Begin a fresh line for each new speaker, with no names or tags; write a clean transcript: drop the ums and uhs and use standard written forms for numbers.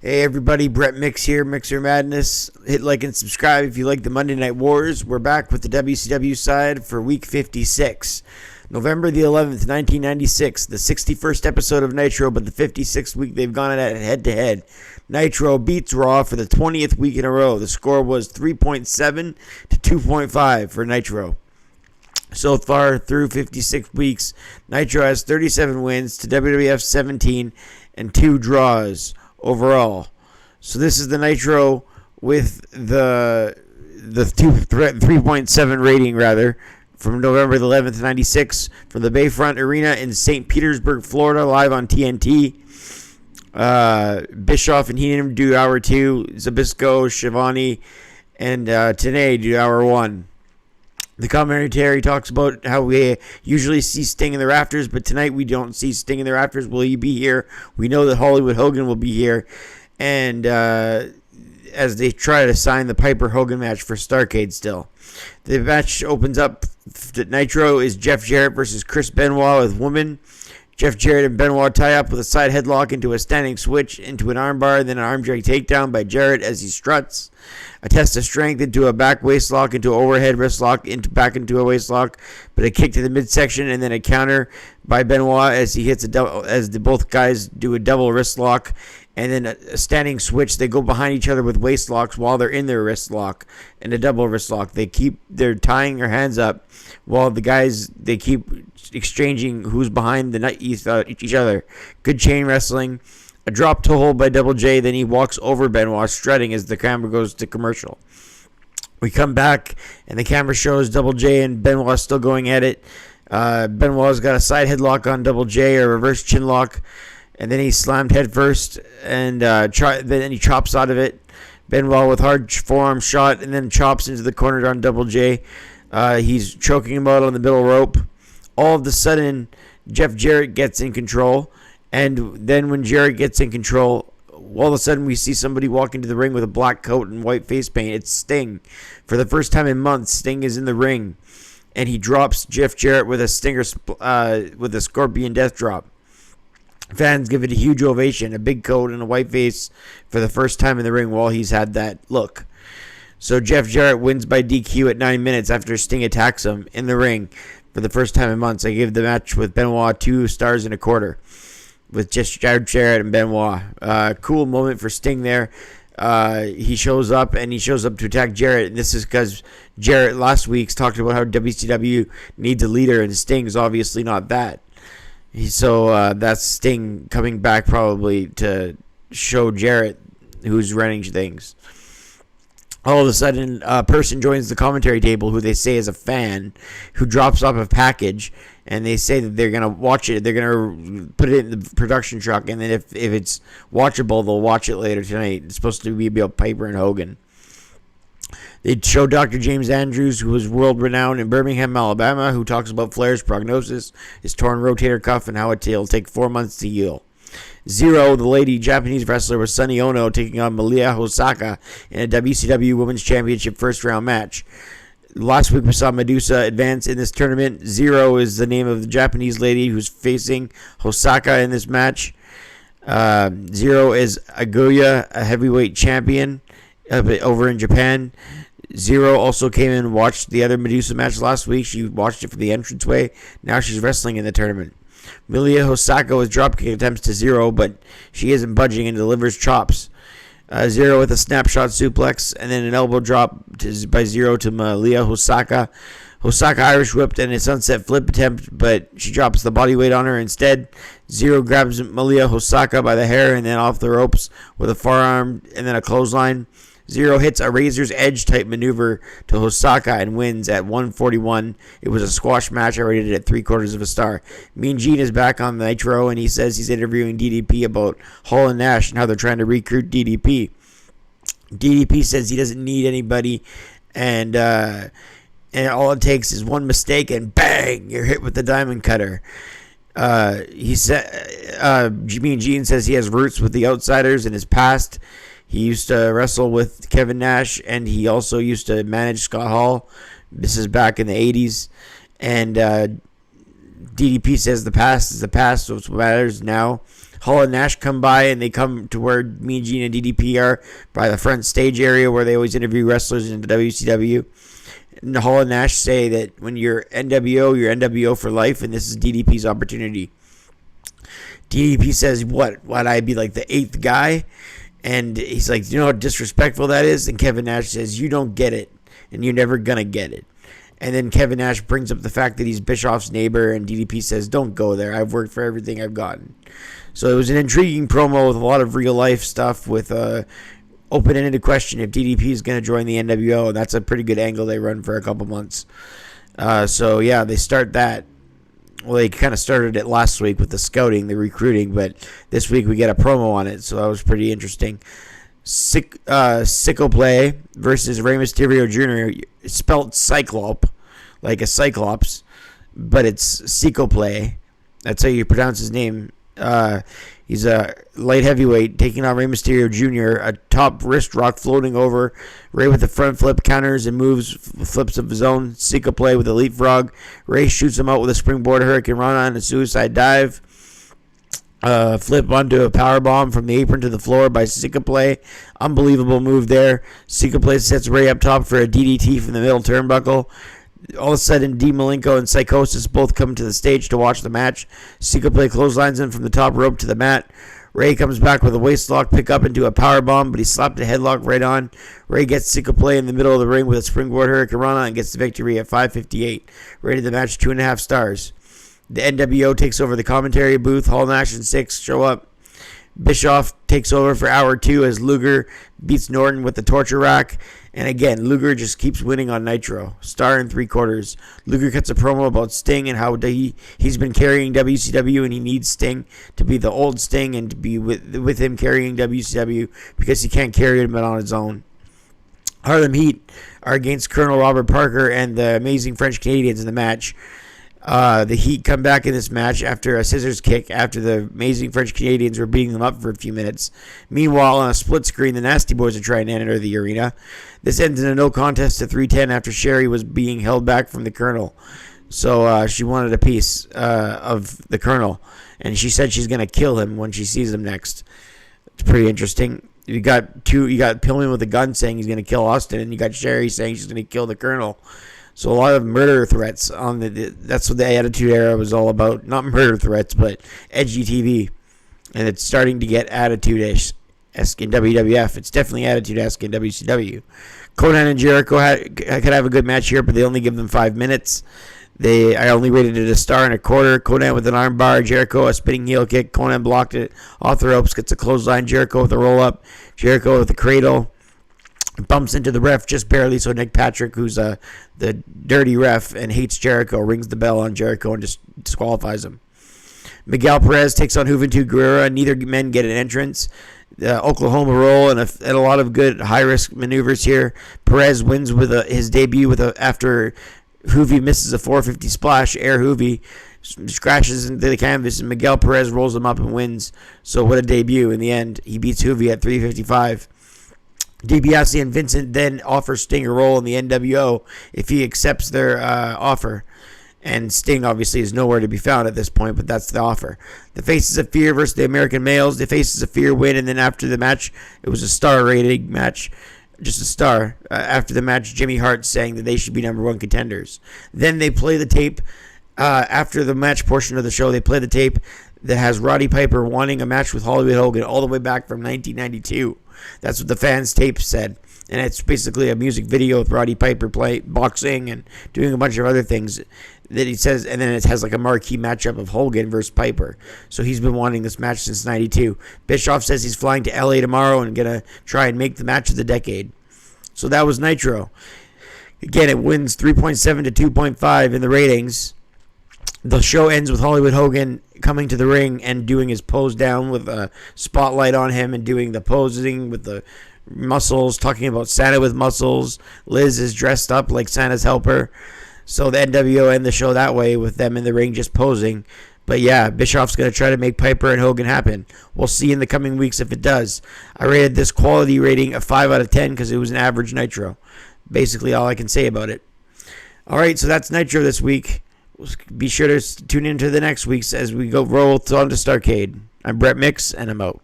Hey everybody, Brett Mix here, Mixer Madness. Hit like and subscribe if you like the Monday Night Wars. We're back with the WCW side for week 56. November the 11th, 1996, the 61st episode of Nitro, but the 56th week they've gone at it head-to-head. Nitro beats Raw for the 20th week in a row. The score was 3.7 to 2.5 for Nitro. So far through 56 weeks, Nitro has 37 wins to WWF 17 and 2 draws overall. So this is the Nitro with the 3.7 rating rather from November the 11th, 96 from the Bayfront Arena in St. Petersburg, Florida, live on TNT. Bischoff and Heenan do hour 2, Zbyszko, Schiavone, and Tenay do hour 1. The commentary talks about how we usually see Sting in the rafters, but tonight we don't see Sting in the rafters. Will he be here? We know that Hollywood Hogan will be here. And as they try to sign the Piper-Hogan match for Starrcade still. The match opens up. Nitro is Jeff Jarrett versus Chris Benoit with women. Jeff Jarrett and Benoit tie up with a side headlock into a standing switch, into an armbar, then an arm drag takedown by Jarrett as he struts. A test of strength into a back waist lock, into an overhead wrist lock, back into a waist lock, but a kick to the midsection, and then a counter by Benoit as he hits a double, both guys do a double wrist lock, and then a standing switch. They go behind each other with waist locks while they're in their wrist lock and a double wrist lock. They're tying their hands up while the guys, they keep exchanging who's behind each other. Good chain wrestling. A drop toe hold by Double J. Then he walks over Benoit, strutting as the camera goes to commercial. We come back, and the camera shows Double J and Benoit still going at it. Benoit's got a side headlock on Double J, a reverse chin lock, and then he's slammed head first, and then he chops out of it. Benoit with hard forearm shot, and then chops into the corner on Double J. He's choking him out on the middle rope. All of a sudden, Jeff Jarrett gets in control. And then when Jarrett gets in control, all of a sudden we see somebody walk into the ring with a black coat and white face paint. It's Sting. For the first time in months, Sting is in the ring. And he drops Jeff Jarrett with a stinger, with a scorpion death drop. Fans give it a huge ovation. A big coat and a white face for the first time in the ring while he's had that look. So Jeff Jarrett wins by DQ at 9 minutes after Sting attacks him in the ring for the first time in months. I gave the match with Benoit 2 stars and a quarter. With just Jarrett and Benoit. Cool moment for Sting there. He shows up to attack Jarrett. And this is because Jarrett last week's talked about how WCW needs a leader, and Sting's obviously not that. So that's Sting coming back probably to show Jarrett who's running things. All of a sudden, a person joins the commentary table who they say is a fan, who drops off a package, and they say that they're going to watch it. They're going to put it in the production truck, and then if it's watchable, they'll watch it later tonight. It's supposed to be about Piper and Hogan. They show Dr. James Andrews, who is world-renowned in Birmingham, Alabama, who talks about Flair's prognosis, his torn rotator cuff, and how it'll take 4 months to heal. Zero, the lady Japanese wrestler, was Sonny Ono taking on Malia Hosaka in a WCW Women's Championship first round match. Last week we saw Medusa advance in this tournament. Zero is the name of the Japanese lady who's facing Hosaka in this match. Zero is Aguya, a heavyweight champion over in Japan. Zero also came in and watched the other Medusa match last week. She watched it from the entranceway. Now she's wrestling in the tournament. Malia Hosaka with dropkick attempts to Zero, but she isn't budging and delivers chops. Zero with a snapshot suplex, and then an elbow drop by Zero to Malia Hosaka. Hosaka Irish whipped and a sunset flip attempt, but she drops the body weight on her instead. Zero grabs Malia Hosaka by the hair and then off the ropes with a forearm and then a clothesline. Zero hits a razor's edge type maneuver to Hosaka and wins at 141. It was a squash match. I rated it at 3/4 of a star. Mean Gene is back on Nitro, and he says he's interviewing DDP about Hall and Nash and how they're trying to recruit DDP. DDP says he doesn't need anybody, and all it takes is one mistake, and bang, you're hit with the diamond cutter. He said, Mean Gene says he has roots with the Outsiders in his past. He used to wrestle with Kevin Nash, and he also used to manage Scott Hall. This is back in the 80s. And DDP says the past is the past, so what matters now. Hall and Nash come by, and they come to where Mean Gene and DDP are by the front stage area where they always interview wrestlers in the WCW. And Hall and Nash say that when you're NWO for life, and this is DDP's opportunity. DDP says, what, I'd be like the 8th guy? And he's like, you know how disrespectful that is? And Kevin Nash says, you don't get it, and you're never going to get it. And then Kevin Nash brings up the fact that he's Bischoff's neighbor, and DDP says, don't go there. I've worked for everything I've gotten. So it was an intriguing promo with a lot of real-life stuff with open-ended question if DDP is going to join the NWO, and that's a pretty good angle they run for a couple months. So, yeah, they start that. Well, they kind of started it last week with the scouting, the recruiting, but this week we get a promo on it, so that was pretty interesting. Sicko Play versus Rey Mysterio Jr. It's spelled Cyclop, like a Cyclops, but it's Sicko Play. That's how you pronounce his name. He's a light heavyweight taking on Rey Mysterio Jr. A top wrist rock floating over Rey with the front flip, counters and moves flips of his own. Sicko Play with a leapfrog. Rey shoots him out with a springboard Hurricane Rana and a suicide dive. Flip onto a power bomb from the apron to the floor by Sicko Play. Unbelievable move there. Sicko Play sets Rey up top for a DDT from the middle turnbuckle. All of a sudden, D. Malenko and Psychosis both come to the stage to watch the match. Sicko Play clotheslines him from the top rope to the mat. Rey comes back with a waistlock pick up into a power bomb, but he slapped a headlock right on. Rey gets Sicko Play in the middle of the ring with a springboard Hurricane Rana and gets the victory at 5:58. Rated the match 2.5 stars. The NWO takes over the commentary booth. Hall, Nash, and Six show up. Bischoff takes over for hour 2 as Luger beats Norton with the torture rack. And again, Luger just keeps winning on Nitro. Star and 3/4. Luger cuts a promo about Sting and how he's been carrying WCW and he needs Sting to be the old Sting and to be with him carrying WCW because he can't carry him on his own. Harlem Heat are against Colonel Robert Parker and the Amazing French Canadians in the match. The Heat come back in this match after a scissors kick after the Amazing French Canadians were beating them up for a few minutes. Meanwhile, on a split screen, the Nasty Boys are trying to enter the arena. This ends in a no contest to 3:10 after Sherry was being held back from the Colonel. So she wanted a piece of the Colonel, and she said she's going to kill him when she sees him next. It's pretty interesting. You got Pillman with a gun saying he's going to kill Austin, and you got Sherry saying she's going to kill the Colonel. So a lot of murder threats on that's what the Attitude Era was all about. Not murder threats, but edgy TV. And it's starting to get Attitude-esque in WWF. It's definitely Attitude-esque in WCW. Conan and Jericho could have a good match here, but they only give them 5 minutes. I only rated it 1.25 stars. Conan with an armbar, Jericho a spinning heel kick. Conan blocked it off the ropes, gets a clothesline. Jericho with a roll-up. Jericho with a cradle. Bumps into the ref just barely, so Nick Patrick, who's the dirty ref and hates Jericho, rings the bell on Jericho and just disqualifies him. Miguel Perez takes on Juventud Guerrera. Neither men get an entrance. Oklahoma roll and a lot of good high-risk maneuvers here. Perez wins with his debut after Juvi misses a 450 splash. Air Juvi scratches into the canvas, and Miguel Perez rolls him up and wins. So what a debut. In the end, he beats Juvi at 3:55. DiBiase and Vincent then offer Sting a role in the NWO if he accepts their offer. And Sting obviously is nowhere to be found at this point, but that's the offer. The Faces of Fear versus the American Males. The Faces of Fear win, and then after the match, it was a star-rated match, just a star. After the match, Jimmy Hart saying that they should be number 1 contenders. Then they play the tape. After the match portion of the show, they play the tape that has Roddy Piper wanting a match with Hollywood Hogan all the way back from 1992. That's what the fans' tape said. And it's basically a music video with Roddy Piper boxing and doing a bunch of other things that he says. And then it has like a marquee matchup of Hogan versus Piper. So he's been wanting this match since 92. Bischoff says he's flying to LA tomorrow and going to try and make the match of the decade. So that was Nitro. Again, it wins 3.7 to 2.5 in the ratings. The show ends with Hollywood Hogan coming to the ring and doing his pose down with a spotlight on him and doing the posing with the muscles, talking about Santa with muscles. Liz is dressed up like Santa's helper. So the NWO end the show that way with them in the ring just posing. But yeah, Bischoff's going to try to make Piper and Hogan happen. We'll see in the coming weeks if it does. I rated this quality rating a 5 out of 10 because it was an average Nitro. Basically all I can say about it. All right, so that's Nitro this week. Be sure to tune into the next weeks as we go roll on to Starrcade. I'm Brett Mix, and I'm out.